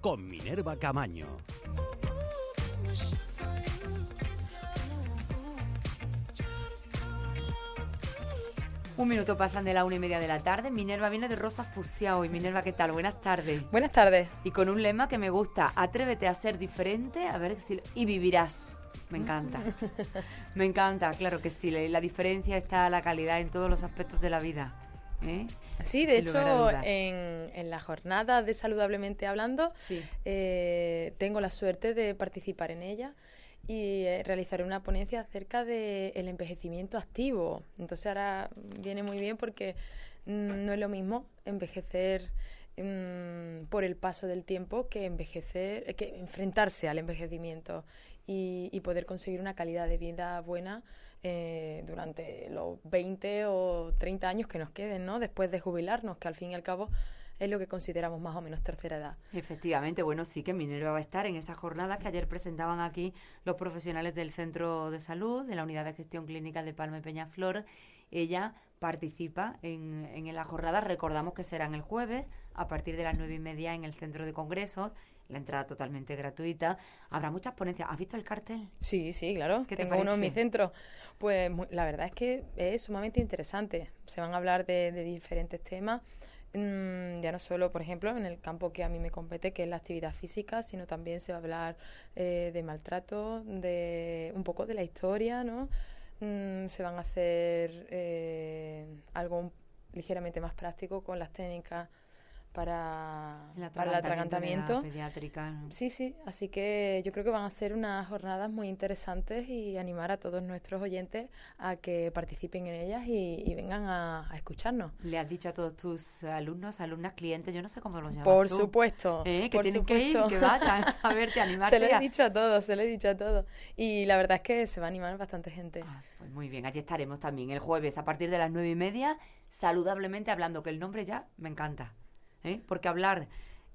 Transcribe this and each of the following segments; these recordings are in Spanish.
con Minerva Camaño. Un minuto pasan de la 1:30 de la tarde. Minerva viene de rosa fucsia hoy. Minerva, ¿qué tal? Buenas tardes. Buenas tardes. Y con un lema que me gusta: atrévete a ser diferente, a ver si... y vivirás. Me encanta. Me encanta, claro que sí. La diferencia está la calidad en todos los aspectos de la vida. Sí, de hecho, en la jornada de Saludablemente Hablando, sí. Tengo la suerte de participar en ella y realizaré una ponencia acerca del envejecimiento activo. Entonces ahora viene muy bien porque no es lo mismo envejecer por el paso del tiempo que enfrentarse al envejecimiento y poder conseguir una calidad de vida buena durante los 20 o 30 años que nos queden, ¿no? Después de jubilarnos, que al fin y al cabo es lo que consideramos más o menos tercera edad. Efectivamente, bueno, sí que Minerva va a estar en esas jornadas que ayer presentaban aquí los profesionales del Centro de Salud, de la Unidad de Gestión Clínica de Palma y Peñaflor. Ella participa en la jornada. Recordamos que serán el jueves a partir de las 9:30 en el Centro de Congresos. La entrada totalmente gratuita. Habrá muchas ponencias. ¿Has visto el cartel? Sí, claro. ¿Qué te Tengo parece? uno en mi centro. Pues la verdad es que es sumamente interesante. Se van a hablar de diferentes temas. Ya no solo, por ejemplo, en el campo que a mí me compete, que es la actividad física, sino también se va a hablar de maltrato, de un poco de la historia, ¿no? Se van a hacer algo ligeramente más práctico con las técnicas para el atragantamiento pediátrica, ¿no? Sí, así que yo creo que van a ser unas jornadas muy interesantes y animar a todos nuestros oyentes a que participen en ellas y vengan a escucharnos. ¿Le has dicho a todos tus alumnos, alumnas, clientes, yo no sé cómo los llamas Por tú? Supuesto. Que por tienen supuesto. que ir, que vayan a verte, a animarte. Se lo he dicho a todos. Y la verdad es que se va a animar bastante gente. Pues muy bien, allí estaremos también el jueves a partir de las 9:30, saludablemente hablando, que el nombre ya me encanta. Porque hablar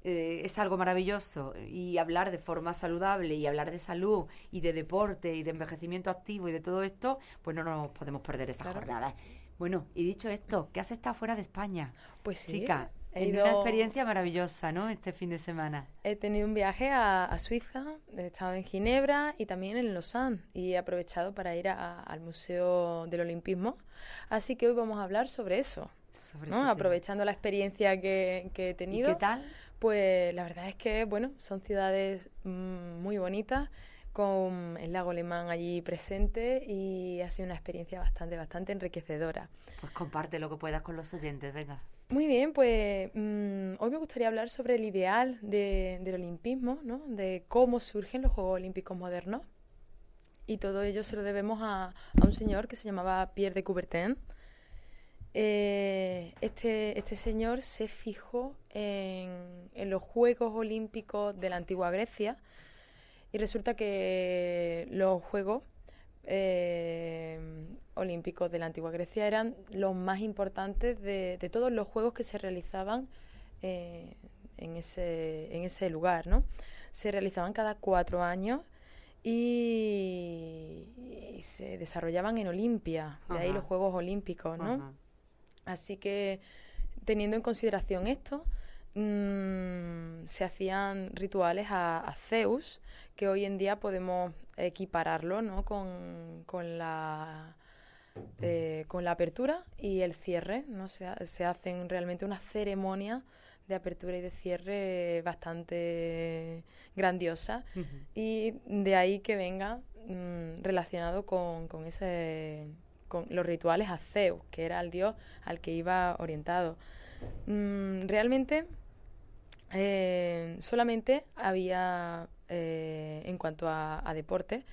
es algo maravilloso, y hablar de forma saludable y hablar de salud y de deporte y de envejecimiento activo y de todo esto, pues no nos podemos perder esas jornadas. Bueno, y dicho esto, ¿qué has estado fuera de España? Pues sí, chica, una experiencia maravillosa, ¿no? Este fin de semana. He tenido un viaje a Suiza, he estado en Ginebra y también en Lausanne y he aprovechado para ir al Museo del Olimpismo, así que hoy vamos a hablar sobre eso. ¿No? Aprovechando la experiencia que he tenido. ¿Y qué tal? Pues la verdad es que, bueno, son ciudades muy bonitas, con el lago Lemán allí presente, y ha sido una experiencia bastante enriquecedora. Pues comparte lo que puedas con los oyentes, venga. Muy bien, pues hoy me gustaría hablar sobre el ideal del olimpismo, ¿no? De cómo surgen los Juegos Olímpicos modernos, y todo ello se lo debemos a un señor que se llamaba Pierre de Coubertin. Este señor se fijó en los Juegos Olímpicos de la antigua Grecia, y resulta que los Juegos Olímpicos de la antigua Grecia eran los más importantes de todos los juegos que se realizaban en ese lugar, ¿no? Se realizaban cada 4 años y se desarrollaban en Olimpia, de ahí los Juegos Olímpicos, ¿no? Así que, teniendo en consideración esto, se hacían rituales a Zeus, que hoy en día podemos equipararlo, ¿no? con la apertura y el cierre, ¿no? Se hacen realmente una ceremonia de apertura y de cierre bastante grandiosa, y de ahí que venga relacionado con los rituales a Zeus, que era el dios al que iba orientado. Realmente solamente había, en cuanto a deporte,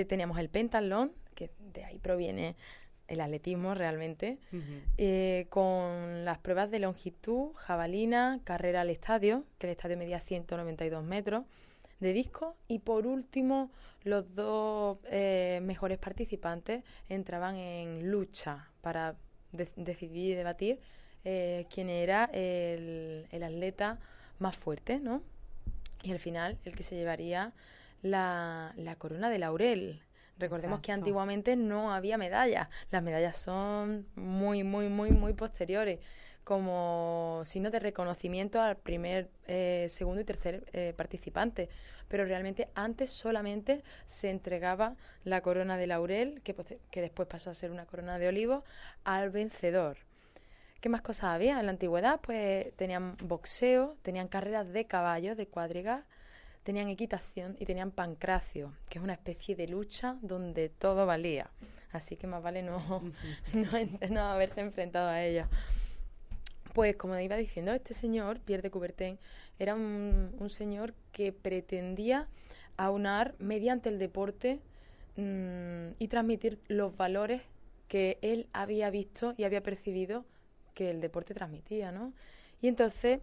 teníamos el pentatlón, que de ahí proviene el atletismo realmente, con las pruebas de longitud, jabalina, carrera al estadio, que el estadio medía 192 metros, de disco, y por último los 2 mejores participantes entraban en lucha para decidir y debatir quién era el atleta más fuerte, ¿no? Y al final el que se llevaría la corona de laurel. Recordemos Exacto. que antiguamente no había medallas. Las medallas son muy posteriores. como signo de reconocimiento al primer, segundo y tercer participante. Pero realmente antes solamente se entregaba la corona de laurel, que después pasó a ser una corona de olivo, al vencedor. ¿Qué más cosas había? En la antigüedad pues tenían boxeo, tenían carreras de caballos, de cuadrigas, tenían equitación y tenían pancracio, que es una especie de lucha donde todo valía. Así que más vale no haberse enfrentado a ella. Pues como iba diciendo, este señor, Pierre de Coubertin, era un señor que pretendía aunar mediante el deporte y transmitir los valores que él había visto y había percibido que el deporte transmitía, ¿no? Y entonces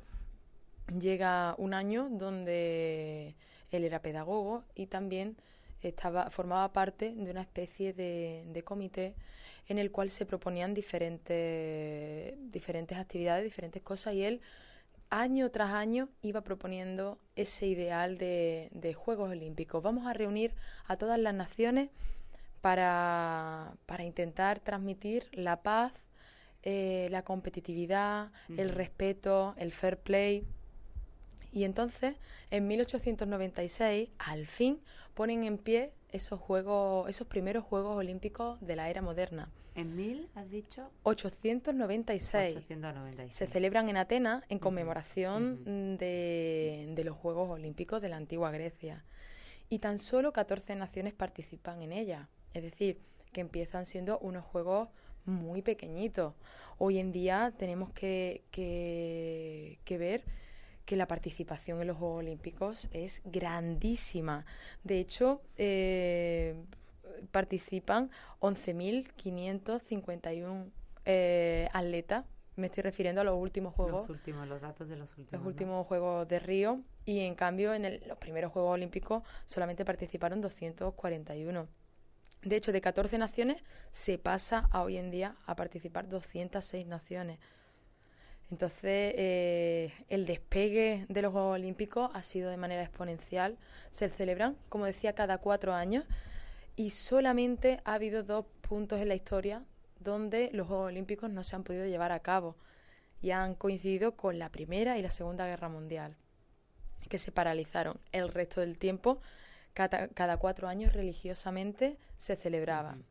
llega un año donde él era pedagogo y también formaba parte de una especie de comité en el cual se proponían diferentes actividades, diferentes cosas, y él año tras año iba proponiendo ese ideal de Juegos Olímpicos. Vamos a reunir a todas las naciones para intentar transmitir la paz, la competitividad, el respeto, el fair play. Y entonces, en 1896, al fin, ponen en pie esos primeros Juegos Olímpicos de la era moderna. ¿En 1000, has dicho? 896. Se celebran en Atenas en conmemoración de los Juegos Olímpicos de la antigua Grecia. Y tan solo 14 naciones participan en ella. Es decir, que empiezan siendo unos juegos muy pequeñitos. Hoy en día tenemos que ver que la participación en los Juegos Olímpicos es grandísima. De hecho, participan 11.551 atletas. Me estoy refiriendo a los últimos Juegos. Los datos de los últimos. Los últimos Juegos de Río. Y en cambio, en los primeros Juegos Olímpicos solamente participaron 241. De hecho, de 14 naciones se pasa a hoy en día a participar 206 naciones. Entonces, el despegue de los Juegos Olímpicos ha sido de manera exponencial. Se celebran, como decía, cada 4 años y solamente ha habido 2 puntos en la historia donde los Juegos Olímpicos no se han podido llevar a cabo y han coincidido con la Primera y la Segunda Guerra Mundial, que se paralizaron. El resto del tiempo, cada 4 años religiosamente se celebraban.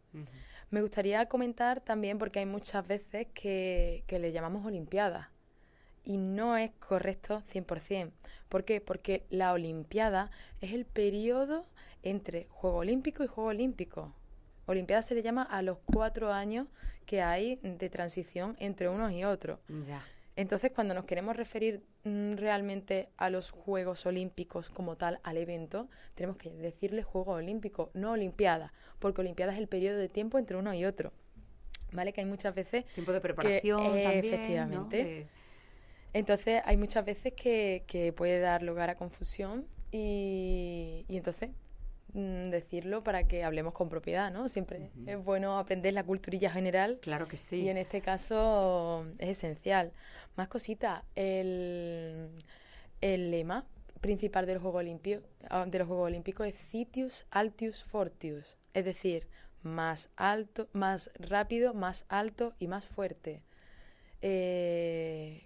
Me gustaría comentar también, porque hay muchas veces que le llamamos Olimpiadas y no es correcto 100%. ¿Por qué? Porque la Olimpiada es el periodo entre Juego Olímpico y Juego Olímpico. Olimpiada se le llama a los 4 años que hay de transición entre unos y otros. Ya. Entonces, cuando nos queremos referir realmente a los Juegos Olímpicos como tal, al evento, tenemos que decirle Juegos Olímpicos, no Olimpiada, porque Olimpiada es el periodo de tiempo entre uno y otro. ¿Vale? Que hay muchas veces... Tiempo de preparación también, efectivamente. ¿no? Entonces, hay muchas veces que puede dar lugar a confusión y entonces decirlo para que hablemos con propiedad, ¿no? Siempre es bueno aprender la culturilla general. Claro que sí. Y en este caso es esencial. Más cositas, el lema principal de los Juegos Olímpicos es Citius Altius Fortius, es decir, más alto, más rápido, más alto y más fuerte.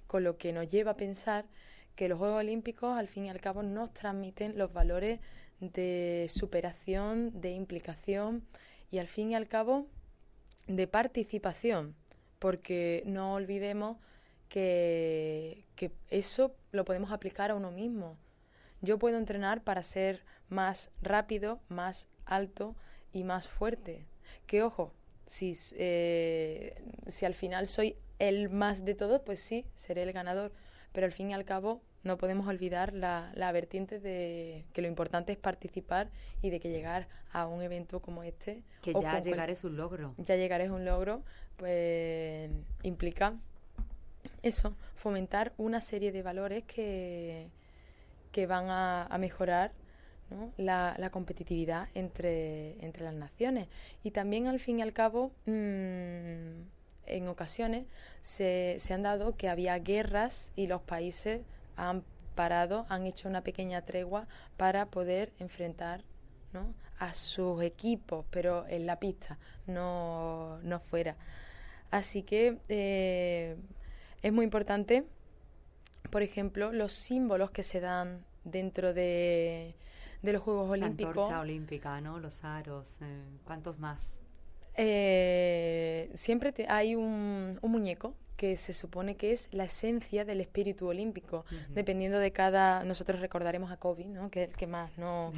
Con lo que nos lleva a pensar que los Juegos Olímpicos al fin y al cabo nos transmiten los valores de superación, de implicación y al fin y al cabo de participación, porque no olvidemos que eso lo podemos aplicar a uno mismo. Yo puedo entrenar para ser más rápido, más alto y más fuerte. Que ojo, si al final soy el más de todo, pues sí, seré el ganador, pero al fin y al cabo no podemos olvidar la vertiente de que lo importante es participar y de que llegar a un evento como este... Que ya llegar es un logro. Ya llegar es un logro, pues implica eso, fomentar una serie de valores que van a mejorar, ¿no?, la competitividad entre las naciones. Y también, al fin y al cabo, en ocasiones se han dado que había guerras y los países han parado, han hecho una pequeña tregua para poder enfrentar, ¿no?, a sus equipos, pero en la pista, no fuera. Así que es muy importante, por ejemplo, los símbolos que se dan dentro de los Juegos Olímpicos. La antorcha olímpica, ¿no? Los aros, ¿cuántos más? Siempre hay un muñeco que se supone que es la esencia del espíritu olímpico, dependiendo de cada... Nosotros recordaremos a Kobe, ¿no? Que es el que más no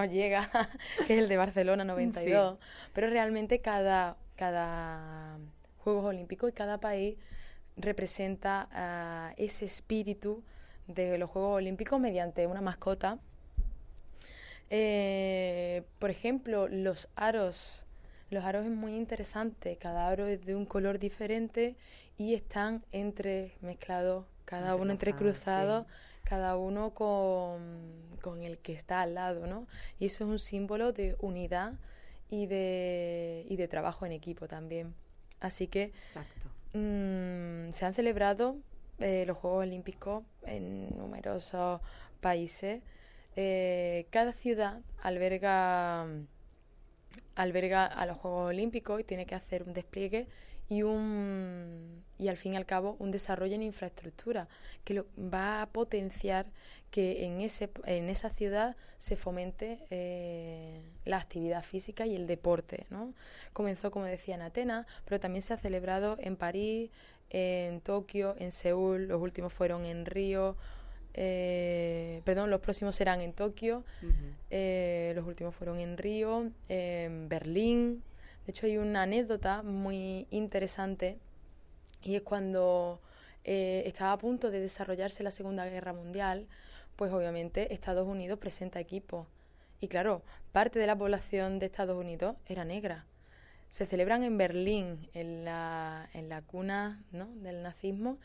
llega, que es el de Barcelona 92, pero realmente cada Juegos Olímpicos y cada país representa ese espíritu de los Juegos Olímpicos mediante una mascota. Por ejemplo, los aros es muy interesante, cada aro es de un color diferente y están mezclados, cada uno entrecruzados, cada uno con el que está al lado, ¿no? Y eso es un símbolo de unidad y de trabajo en equipo también. Así que se han celebrado los Juegos Olímpicos en numerosos países. Cada ciudad alberga a los Juegos Olímpicos y tiene que hacer un despliegue y al fin y al cabo un desarrollo en infraestructura que va a potenciar que en esa ciudad se fomente la actividad física y el deporte, ¿no? Comenzó, como decía, en Atenas, pero también se ha celebrado en París, en Tokio, en Seúl, los últimos fueron en Río. Los próximos serán en Tokio, los últimos fueron en Río, en Berlín. De hecho, hay una anécdota muy interesante y es cuando estaba a punto de desarrollarse la Segunda Guerra Mundial, pues obviamente Estados Unidos presenta equipos. Y claro, parte de la población de Estados Unidos era negra. Se celebran en Berlín, en la cuna, ¿no?, del nazismo,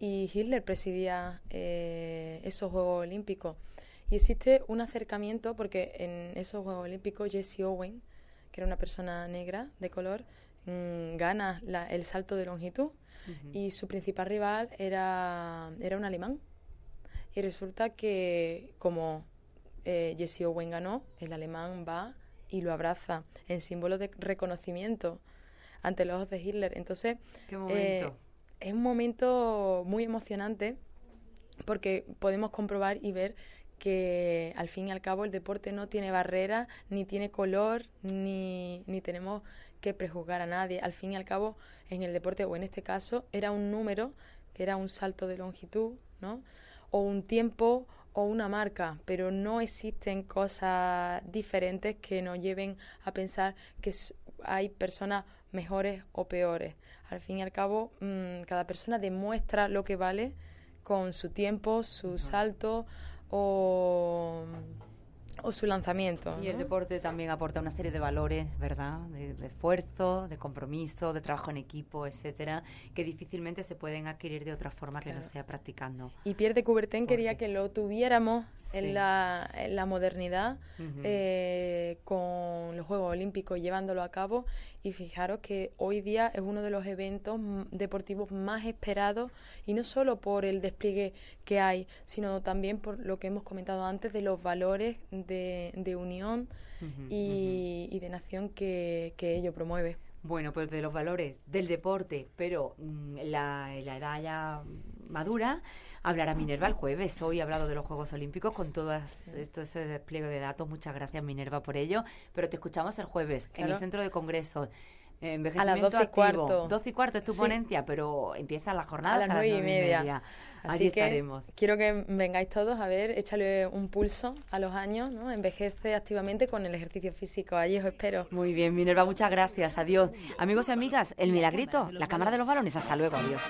y Hitler presidía esos Juegos Olímpicos. Y existe un acercamiento porque en esos Juegos Olímpicos Jesse Owens, que era una persona negra de color, gana el salto de longitud y su principal rival era un alemán. Y resulta que como Jesse Owens ganó, el alemán va y lo abraza en símbolo de reconocimiento ante los ojos de Hitler. Entonces, ¿qué momento? Es un momento muy emocionante porque podemos comprobar y ver que al fin y al cabo el deporte no tiene barrera, ni tiene color, ni tenemos que prejuzgar a nadie. Al fin y al cabo, en el deporte, o en este caso, era un número, que era un salto de longitud, ¿no?, o un tiempo o una marca, pero no existen cosas diferentes que nos lleven a pensar que hay personas mejores o peores. Al fin y al cabo, cada persona demuestra lo que vale con su tiempo, su salto o su lanzamiento, ¿no? Y el deporte también aporta una serie de valores, ¿verdad? De esfuerzo, de compromiso, de trabajo en equipo, etcétera, que difícilmente se pueden adquirir de otra forma que no sea practicando. Y Pierre de Coubertin quería que lo tuviéramos en la modernidad, con los Juegos Olímpicos, llevándolo a cabo. Y fijaros que hoy día es uno de los eventos deportivos más esperados, y no solo por el despliegue que hay, sino también por lo que hemos comentado antes de los valores de unión y de nación que ello promueve. Bueno, pues de los valores del deporte, pero la edad ya madura, hablará Minerva el jueves. Hoy ha hablado de los Juegos Olímpicos con todo ese despliegue de datos. Muchas gracias, Minerva, por ello. Pero te escuchamos el jueves en el Centro de Congresos. Envejecimiento a las 12:15. 12:15 es tu ponencia, pero empieza la jornada a las 9:30. Así estaremos. Quiero que vengáis todos a ver, échale un pulso a los años, ¿no? Envejece activamente con el ejercicio físico. Allí os espero. Muy bien, Minerva, muchas gracias. Adiós. Amigos y amigas, El Milagrito, la Cámara de los Balones. Hasta luego, adiós.